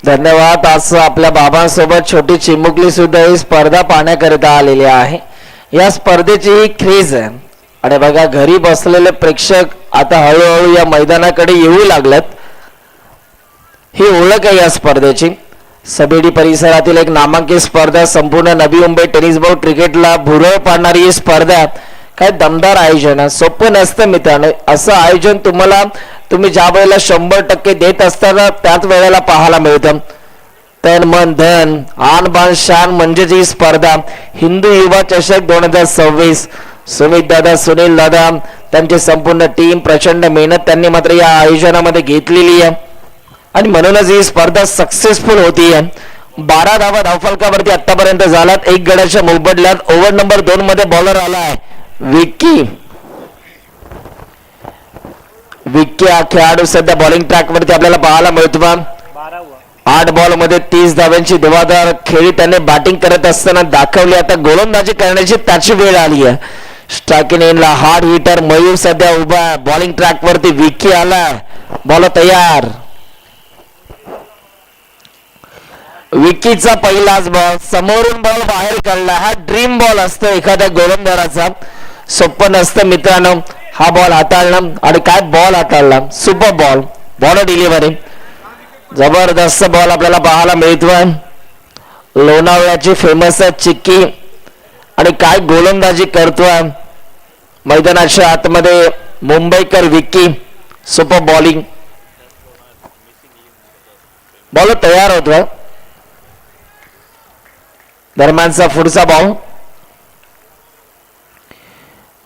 धन्यवाद. आज आपल्या बाबांसोबत छोटी चिमुकली सुद्धा ही स्पर्धा पाहण्याकरिता आलेली आहे. या स्पर्धेची ही क्रेज आहे आणि बघा घरी बसलेले प्रेक्षक आता हळूहळू या मैदानाकडे येऊ लागलेत. ही ओळख आहे या स्पर्धेची. सबेडी परिसरातील एक नामांकित स्पर्धा, संपूर्ण नवी मुंबई टेनिस बोर्ड क्रिकेटला भुरळ पाडणारी ही स्पर्धा. काय दमदार आयोजन आहे, सोपं नसतं मित्रांनो. असं आयोजन तुम्ही ज्या वेळेला 100% देत असताना त्याच वेळेला पाहायला मिळतं. तन मन धन आन बान शान म्हणजेच ही स्पर्धा हिंदू युवा चषक 2026. सुमित दादा, सुनील दादा, त्यांची संपूर्ण टीम, प्रचंड मेहनत त्यांनी मात्र या आयोजनामध्ये घेतलेली आहे आणि म्हणूनच ही स्पर्धा सक्सेसफुल होतीये. 12 धावा धावफलकावरती आतापर्यंत झाल्यात. एक गड्याच्या मोबदल्यात ओव्हर नंबर 2 मध्ये बॉलर आलाय विक्की. हा खेळाडू सध्या बॉलिंग ट्रॅक वरती आपल्याला पाहायला मिळतो. 8 बॉल मध्ये 30 धाव्यांची देवादार खेळी त्याने बॅटिंग करत असताना दाखवली. आता गोलंदाजी करण्याची त्याची वेळ आली आहे. स्ट्रायकिंग एंडला हार्ड हिटर मयूर सध्या उभा आहे बॉलिंग ट्रॅक वरती. विक्की आला, बॉल तयार. विक्कीचा पहिलाच बॉल, समोरून बॉल बाहेर काढला. हा ड्रीम बॉल असतो एखाद्या गोलंदाजाचा, सोपं नसतं मित्रांनो हा बॉल हाताळणं. आणि काय बॉल हाताळला, सुपर बॉल, बॉल डिलिव्हरी, जबरदस्त बॉल आपल्याला पाहायला मिळतोय. लोणावळ्याची फेमस आहे चिक्की आणि काय गोलंदाजी करतोय मैदानाच्या आतमध्ये मुंबईकर विक्की. सुपर बॉलिंग, बॉल तयार होतोय. दरम्यानचा पुढचा बॉल,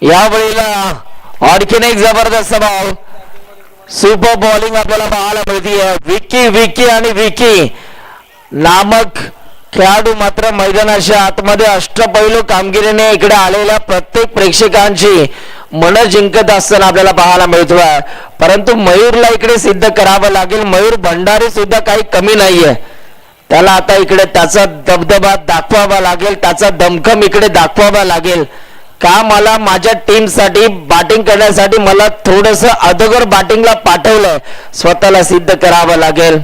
यावेळेला आणखीन एक जबरदस्त बॉल, सुपर बॉलिंग आपल्याला पाहायला मिळतीये. विक्की आणि विक्की नामक खेळाडू मात्र मैदानाच्या आतमध्ये अष्टपैलू कामगिरीने इकडे आलेल्या प्रत्येक प्रेक्षकांची मन जिंकत असताना आपल्याला पाहायला मिळतोय. परंतु मयूरला इकडे सिद्ध करावं लागेल. मयूर भंडारी सुद्धा काही कमी नाहीये. त्याला आता इकडे त्याचा दबदबा दाखवावा लागेल, त्याचा दमखम इकडे दाखवावा लागेल. का मला माझ्या टीम साठी बॅटिंग करण्यासाठी मला थोडस अगोदर बॅटिंगला पाठवलंय. स्वतःला सिद्ध करावं लागेल.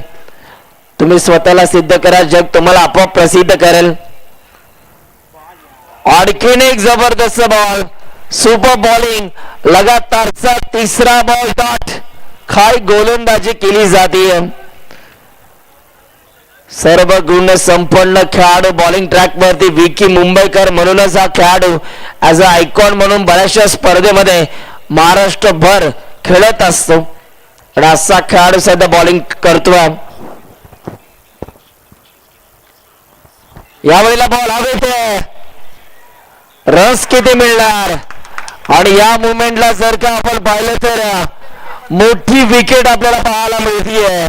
तुम्ही स्वतःला सिद्ध करा, जग तुम्हाला आपोआप प्रसिद्ध करेल. आणखीन एक जबरदस्त बॉल, सुपर बॉलिंग, लगातारचा तिसरा बॉल डॉट. काय गोलंदाजी केली जाते. सर्व गुण संपन्न खेळाडू बॉलिंग ट्रॅक वरती विक्की मुंबईकर. म्हणूनच हा खेळाडू ऍज अ आयकॉन म्हणून बऱ्याचशा स्पर्धेमध्ये महाराष्ट्रभर खेळत असतो आणि असा खेळाडू सध्या बॉलिंग करतोय. यावेळेला बॉल हवेत, रस किती मिळणार. आणि या मुवमेंटला जर का आपण पाहिलं तर मोठी विकेट आपल्याला पाहायला मिळतीये.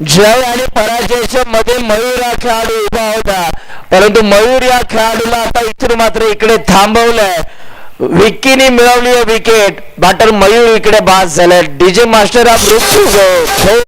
जय आणि पराजयच्या मध्ये मयूर हा खेळाडू उभा होता, परंतु मयूर या खेळाडूला आता इथून मात्र इकडे थांबवलंय. विक्कीने मिळवली विकेट, बॅटर मयूर इकडे बाद झालाय. डीजे मास्टर हा मृत्यू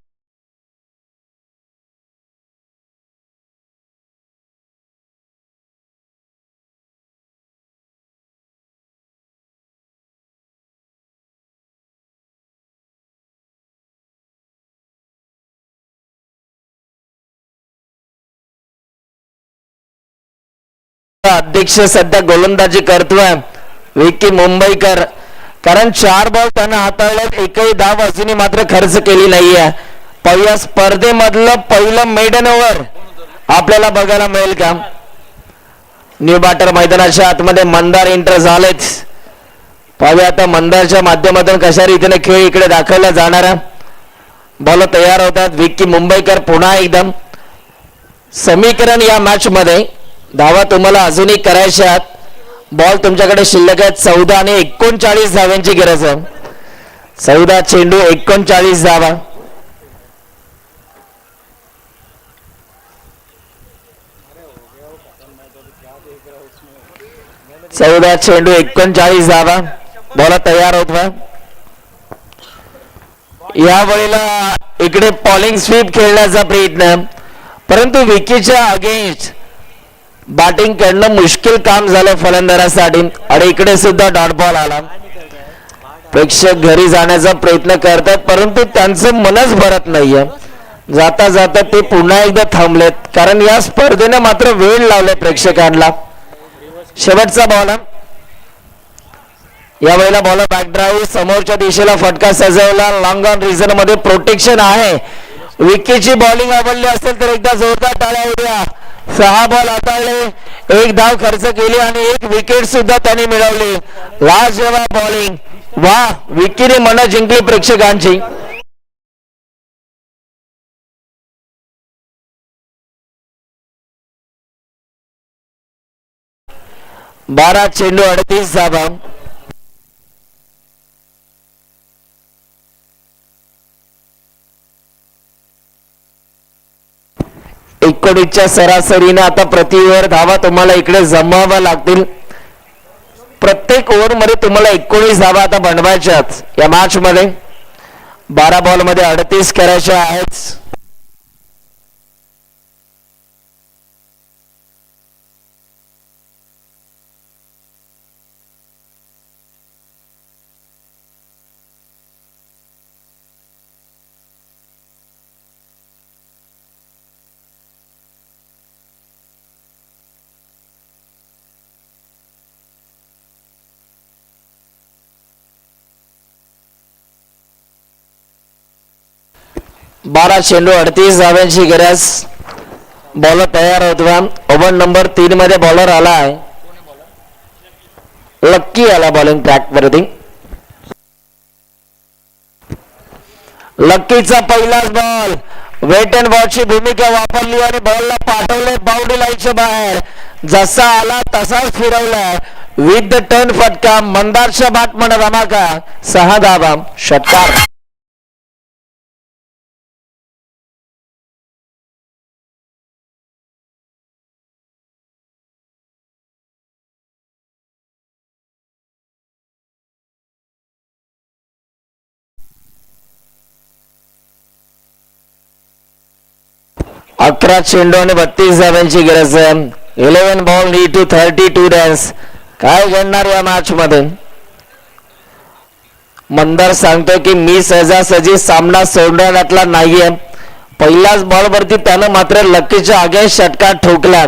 अध्यक्ष सध्या गोलंदाजी करतोय विक्की मुंबईकर. कारण 4 बॉल त्यांना हाताळल्यात, एकही धाव अजूनही मात्र खर्च केली नाहीये. पहिल्या स्पर्धेमधलं पहिलं मेडन ओव्हर आपल्याला बघायला मिळेल का. न्यू बॅटर मैदानाच्या आतमध्ये मंदार एंटर झालेच. पाहूया आता मंदारच्या माध्यमातून कशा रीतीने खेळ इकडे दाखवला जाणारा. बॉल तयार होतात. विक्की मुंबईकर पुन्हा एकदम समीकरण या मॅच मध्ये. धावा तुम्हाला अजूनही करायच्यात. बॉल तुमच्याकडे शिल्लक आहेत 14 आणि 39 धाव्यांची गरज आहे. 14 चेंडू 39 धावा. चौदा चेंडू 39 धावा. बॉल तयार होतोय. यावेळेला इकडे बॉलिंग स्वीप खेळण्याचा प्रयत्न, परंतु विकीच्या अगेन्स्ट बॅटिंग करणं मुश्किल काम झालं फलंदाजासाठी. आणि इकडे सुद्धा डॉट बॉल आला. प्रेक्षक घरी जाण्याचा प्रयत्न करतात, परंतु त्यांचं मनच भरत नाहीये. जाता जाता ते पुन्हा एकदा थांबलेत, कारण या स्पर्धेने मात्र वेळ लावलाय प्रेक्षकांना. शेवटचा बॉल यावेळेला बॉलर बॅकड्राईव्ह समोरच्या दिशेला फटका सजवला. लॉंग ऑन रिझन मध्ये प्रोटेक्शन आहे. विकेटची बॉलिंग आवडली असेल तर एकदा जोरदार टाळ्या उद्या. 6 बॉल हाताळले, 1 धाव खर्च केली आणि 1 विकेट सुद्धा त्यांनी मिळवली. लाजवाब बॉलिंग, वा, विकीने मन जिंकली प्रेक्षकांची. 12 चेंडू 38 धावा. एकोणीसच्या सरासरीने आता प्रति ओव्हर धावा तुम्हाला इकडे जमवाव्या लागतील. प्रत्येक ओव्हर मध्ये तुम्हाला 19 धावा आता बनवायच्याच या मॅच मध्ये. 12 बॉल मध्ये 38 करायच्या आहेत. बारा चेंडू 38 धाव्यांची गरज. बॉलर तयार होतोय. ओव्हर नंबर 3 मध्ये बॉलर आलाय, लक्की आला बॉलिंग ट्रॅक वरती. लक्कीचा पहिलाच बॉल, वेट अँड वॉचची भूमिका वापरली आणि बॉलला पाठवले बाउंड्री लाईनच्या बाहेर. जसा आला तसाच फिरवला. विथ द टर्न फटका, मंदारच्या बॅटमन धमाका. 6 धावा, षटकार. अकरा चेंडू आणि 32 धाव्यांची गरज आहे. 11 बॉल नीड टू 32 रन्स. काय घडणार या मॅच मध्ये? मंदार सांगतोय की मी सहजासहजी सामना सोडण्यातला नाहीये. पहिल्याच बॉल वरती त्यानं मात्र लक्कीच्या आगे षटकार ठोकला.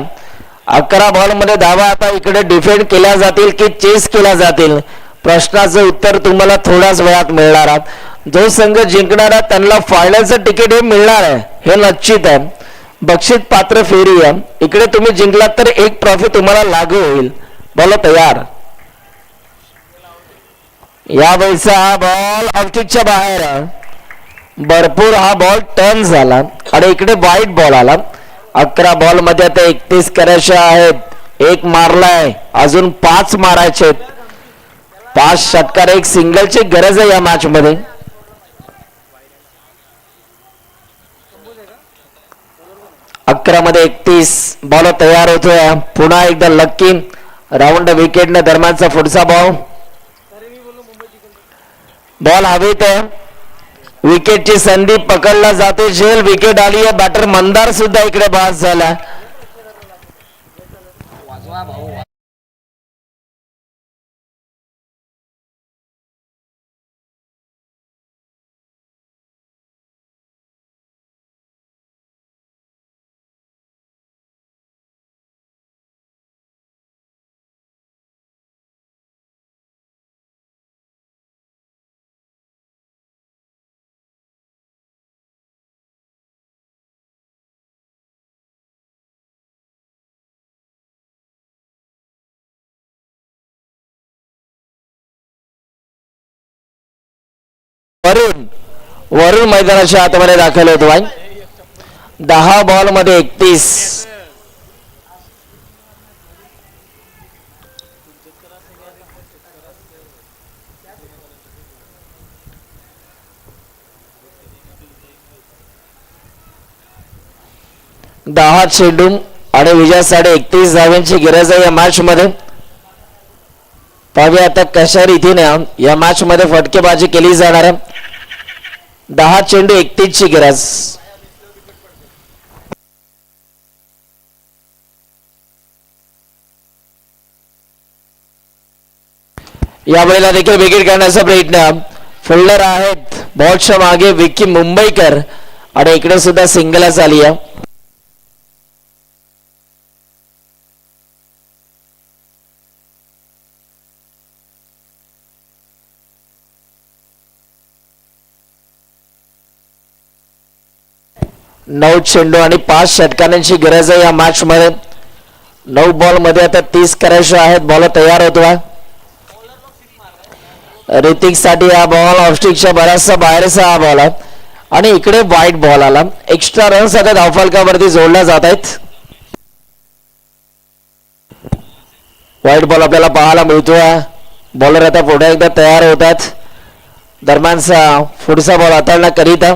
11 बॉल मध्ये धावा आता इकडे डिफेंड केल्या जातील की चेस केल्या जातील, प्रश्नाचं उत्तर तुम्हाला थोड्याच वेळात मिळणार आहे. जो संघ जिंकणारा त्यांना फायनलचं तिकीट हे मिळणार आहे, हे निश्चित आहे. बक्षीस पात्र फेरी आहे. इकडे तुम्ही जिंकलात तर 1 ट्रॉफी तुम्हाला लागू होईल. बॉल तयार. या वेळचा हा बॉल ऑफस्टिकच्या बाहेर आहे. भरपूर हा बॉल टर्न झाला आणि इकडे वाईट बॉल आला. 11 बॉल मध्ये आता 31 करायचे आहेत. 1 मारलाय, अजून 5 मारायचे. 5 षटकार, 1 सिंगलची गरज आहे या मॅच मध्ये. अकरा मध्ये 31 बॉल तयार होतोय. पुन्हा एकदा लक्की. राऊंड विकेटने दरम्यानचा पुढचा बॉल हवेत आहे. विकेटची संधी पकडला जाते. झेल विकेट आली आहे. बॅटर मंदार सुद्धा इकडे बाद झाला. वरून मैदानाच्या आतमध्ये दाखल होतो. 10 बॉल मध्ये 31. दहा चेंडू आणि विजयासाठी 31 धाव्यांची गरज आहे या मॅच मध्ये. पाहूया आता कशा रीतीने या मॅच मध्ये फटकेबाजी केली जाणार आहे. 10 चेंडू 31 ची गरज. यावेळेला देखील विकेट काढण्याचा प्रयत्न. फिल्डर आहेत बॉलच्या मागे विकी मुंबईकर आणि इकडे सुद्धा सिंगलच आली आहे. नऊ चेंडू आणि 5 षटकांची गरज आहे या मॅच मध्ये. 9 बॉल मध्ये आता 30 करायचे आहेत. बॉल तयार होतोय ऋतिक साठी. हा बॉल ऑफस्टिकच्या बराचसा बाहेरचा हा बॉल आहे आणि इकडे वाईट बॉल आला. एक्स्ट्रा रन्स आता धावफलकावरती जोडल्या जात आहेत. वाईट बॉल आपल्याला पाहायला मिळतोय. बॉलर आता पुढे एकदा तयार होतात. दरम्यानचा पुढचा बॉल हाताळण्याकरिता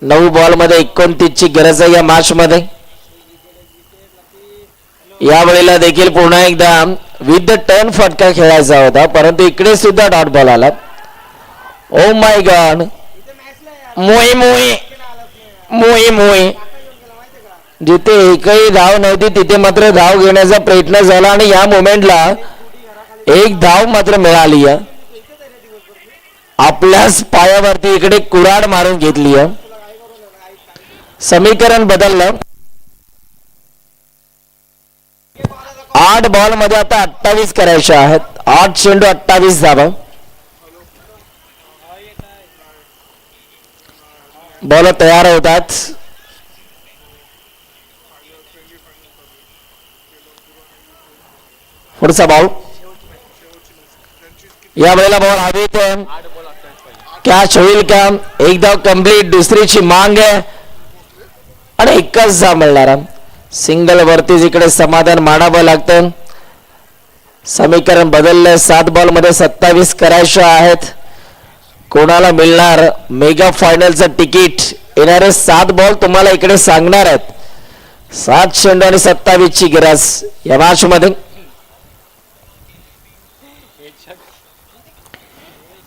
9 बॉल मध्ये 29 ची गरज आहे या मॅच मध्ये. यावेळेला देखील पुन्हा एकदा विथ द टर्न फटका खेळायचा होता परंतु इकडे सुद्धा डॉट बॉल आला. Oh my God. मोई मोई मोई मोई. जिथे एकही धाव नव्हती तिथे मात्र धाव घेण्याचा प्रयत्न झाला आणि या मोमेंटला एक धाव मात्र मिळाली आहे. आपल्याच पायावरती इकडे कुऱ्हाड मारून घेतली आहे. समीकरण बदललं. 8 बॉल मध्ये आता 28 करायचे आहेत. 8 चेंडू 28 धावा. बॉल तयार होतात. पुढचा बॉल. या वेळेला बॉल हवेत कॅच होईल का. एक धाव कंप्लीट. दुसरीची मांग आहे आणि एकच धाव मिळणार. सिंगल वरतीच इकडे समाधान मानावं लागतं. समीकरण बदललंय. 7 बॉल मध्ये 27 करायचे आहेत. कोणाला मिळणार मेगा फायनलचं तिकीट. येणारे 7 बॉल तुम्हाला इकडे सांगणार आहेत. 7 चेंडू आणि 27 ची गरज या मॅच मध्ये.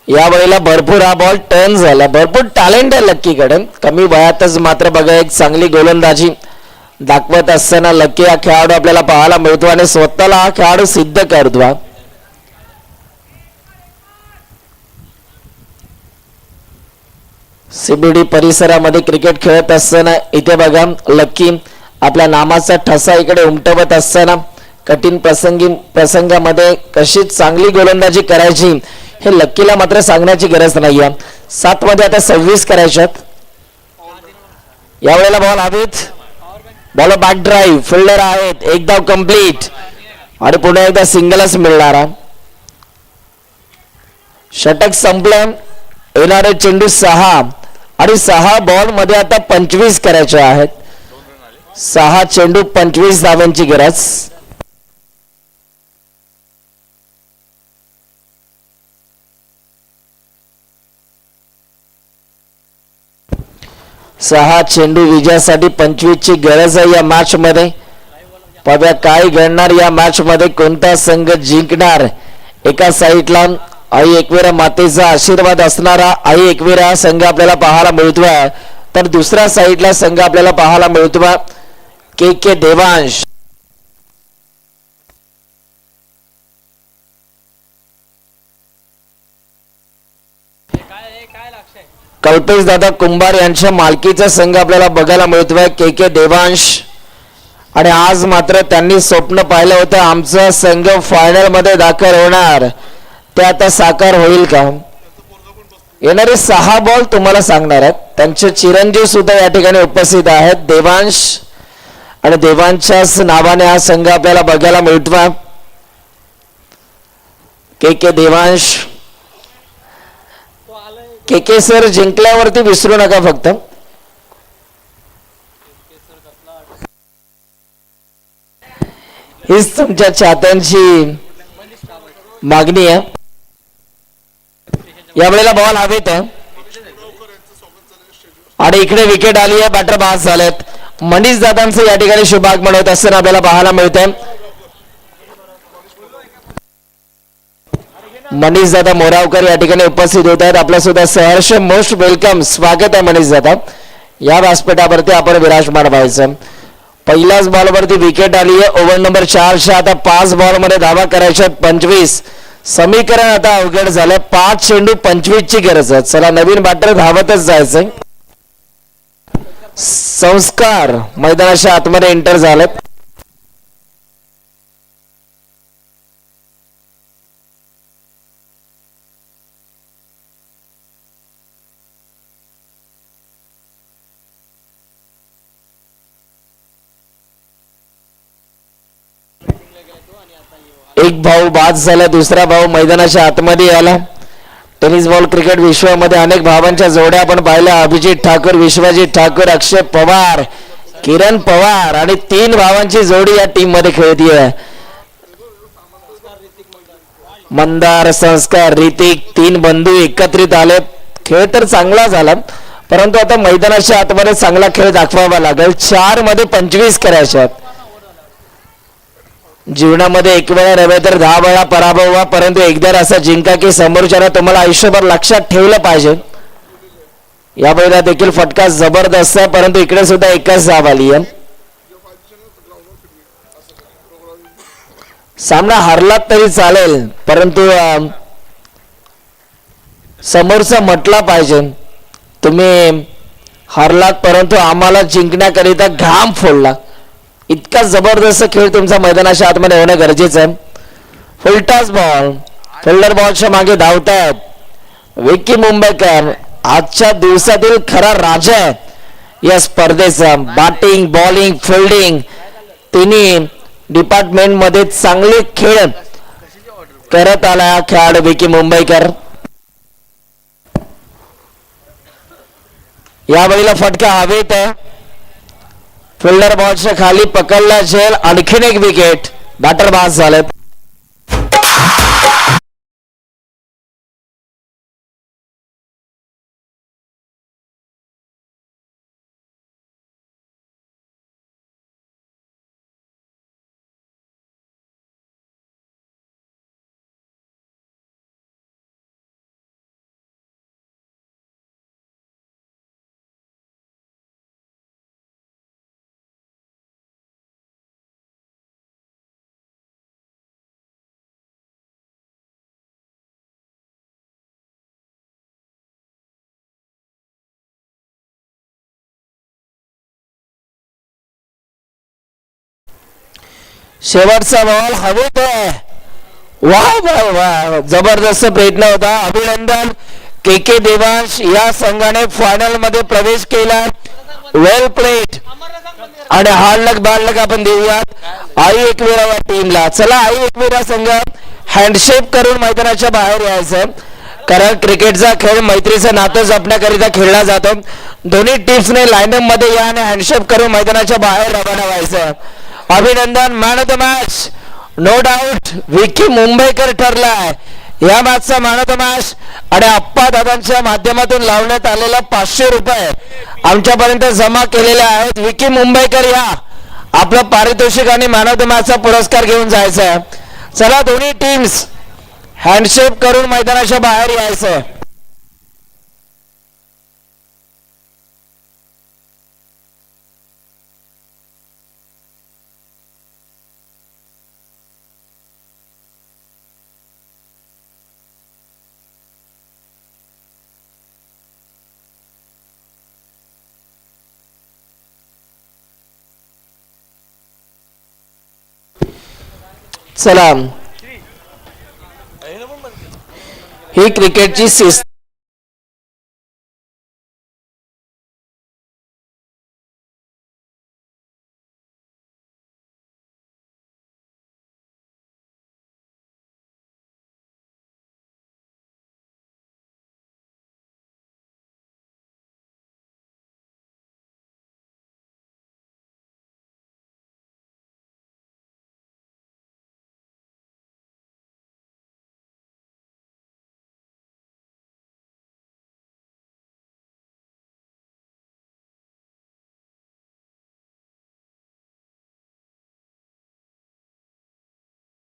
यावेळेला भरपूर हा बॉल टर्न झाला. भरपूर टॅलेंट आहे लक्कीकडे. कमी वयातच मात्र बघा एक चांगली गोलंदाजी दाखवत असताना लकी हा खेळाडू आपल्याला पाहायला मिळतो आणि स्वतःला हा खेळाडू सिद्ध करतो. सीबीडी परिसरामध्ये क्रिकेट खेळत असताना इथे बघा लकी आपल्या नामाचा ठसा इकडे उमटवत असताना कठीण प्रसंगामध्ये कशी चांगली गोलंदाजी करायची हे लकीला मात्र सांगण्याची गरज नाहीये. 7 मध्ये आता 26 करायच्यात. यावेळेला बॉल हवेत. Ball back drive. फिल्डर आहेत. एक धाव कंप्लीट आणि पुन्हा एकदा सिंगलच मिळणार. षटक संपलं. येणारे चेंडू 6 आणि 6 बॉल मध्ये आता 25 करायचे आहेत. 6 चेंडू 25 धावांची गरज. सहा चेंडू विजयासाठी 25 ची गरज आहे या मॅच मध्ये. पाहूया काय घडणार या मॅच मध्ये. कोणता संघ जिंकणार. एका साईडला आई एकविरा मातेचा आशीर्वाद असणारा आई एकविरा संघ आपल्याला पाहायला मिळतोय तर दुसऱ्या साईडला संघ आपल्याला पाहायला मिळतोय के देवांश. कल्पेश दादा कुंभार यांच्या मालकीचा संघ आपल्याला बघायला मिळतोय के देवांश. आणि आज मात्र त्यांनी स्वप्न पाहिलं होतं आमचा संघ फायनल मध्ये दाखल होणार. ते आता साकार होईल का. येणारे 6 बॉल तुम्हाला सांगणार आहेत. त्यांचे चिरंजीव सुद्धा या ठिकाणी उपस्थित आहेत देवांश आणि देवांच्याच नावाने हा संघ आपल्याला बघायला मिळतोय के देवांश. के सर जिंकल्यावरती विसरू नका फक्त. हीच तुमच्या चाहत्यांची मागणी आहे. यावेळेला बॉल हवेत आणि इकडे विकेट आली आहे. बॅटर बाद झालेत. मनीष दादांचं या ठिकाणी शुभागमन होत असताना आपल्याला पाहायला मिळतंय. मनीष दादा मोरावकर या ठिकाणी उपस्थित होत आहेत. आपलं सुद्धा सहर्ष मोस्ट वेलकम स्वागत आहे मनीष दादा. या व्यासपीठावरती आपण विराजमान व्हायचं. पहिल्याच बॉलवरती विकेट आली आहे. ओव्हर नंबर 4 आता 5 बॉल मध्ये धावा करायच्या 25. समीकरण आता अवघड झालं. 5 चेंडू 25 ची गरज आहे. चला नवीन बॅटर धावतच जायचंय. संस्कार मैदानाच्या आतमध्ये एंटर झालेत. एक भाऊ बाद झाला, दुसरा भाऊ मैदानाच्या आतमध्ये आला. टेनिस बॉल क्रिकेट विश्वामध्ये अनेक भावांच्या जोड्या आपण पाहिल्या. अभिजित ठाकूर, विश्वजित ठाकूर, अक्षय पवार, किरण पवार आणि 3 भावांची जोडी या टीम मध्ये खेळतीये. मंदार, संस्कार, ऋतिक 3 बंधू एकत्रित आले. खेळ तर चांगला झाला, परंतु आता मैदानाच्या आतमध्ये चांगला खेळ दाखवावा लागेल. 4 मध्ये 25 करायच्यात. जीवनामध्ये एक वेळा नव्हे तर 10 वेळा पराभव व्हा, परंतु एकदा असं जिंका की समोरच्याला तुम्हाला आयुष्यभर लक्षात ठेवलं पाहिजे. या बैला देखील फटका जबरदस्त आहे, परंतु इकडे सुद्धा एकच धाव आली आहे. सामना हरलात तरी चालेल, परंतु समोरचा म्हटला पाहिजे तुम्ही हरलात, परंतु आम्हाला जिंकण्याकरिता घाम फोडला. इतका जबरदस्त खेळ तुमचा मैदानाच्या आतमध्ये होणं गरजेचं आहे. फुलटॉस बॉल, फिल्डर बॉलच्या मागे धावतात विकी मुंबईकर. आजच्या दिवसातील खरा राजा आहे या स्पर्धेचा. बॅटिंग, बॉलिंग, फिल्डिंग तिन्ही डिपार्टमेंट मध्ये चांगले खेळ करत आला खेळाडू विकी मुंबईकर. या वेळेला फटका हवेत आहे. फिल्डर बॉलच्या खाली पकडला झेल. आणखीन एक विकेट. बॅटर बाद झालेत. शेवटचा बॉल हवेत आहे. वाह वाह वाह, जबरदस्त प्रयत्न होता. अभिनंदन. के के देवांश या संघाने फायनल मध्ये प्रवेश केला. वेल प्लेड. आणि हार्ड लक बॅड लक आपण देऊयात आई एकविरा या टीमला. चला आई एकविरा संघ हँडशेक करून मैदानाच्या बाहेर यायचं, कारण क्रिकेटचा खेळ मैत्रीचं नातं जपण्याकरिता खेळला जातो. दोन्ही टीम्सने लाईनअप मध्ये या आणि हँडशेक करून मैदानाच्या बाहेर रवाना व्हायचं. अभिनंदन. Man of the match no doubt Vicky Mumbaikar ठरलाय या मॅचचा मॅन ऑफ द मॅच. आणि आप्पा दादांच्या माध्यमातून लावण्यात आलेला 500 रुपये आमच्यापर्यंत जमा केलेले आहेत. विकी मुंबईकर या आपलं पारितोषिक आणि मॅन ऑफ द मॅचचा पुरस्कार घेऊन जायचा आहे. चला दोन्ही टीम्स हँडशेक करून मैदानाच्या बाहेर यायचं. चला ही क्रिकेटची शिस्त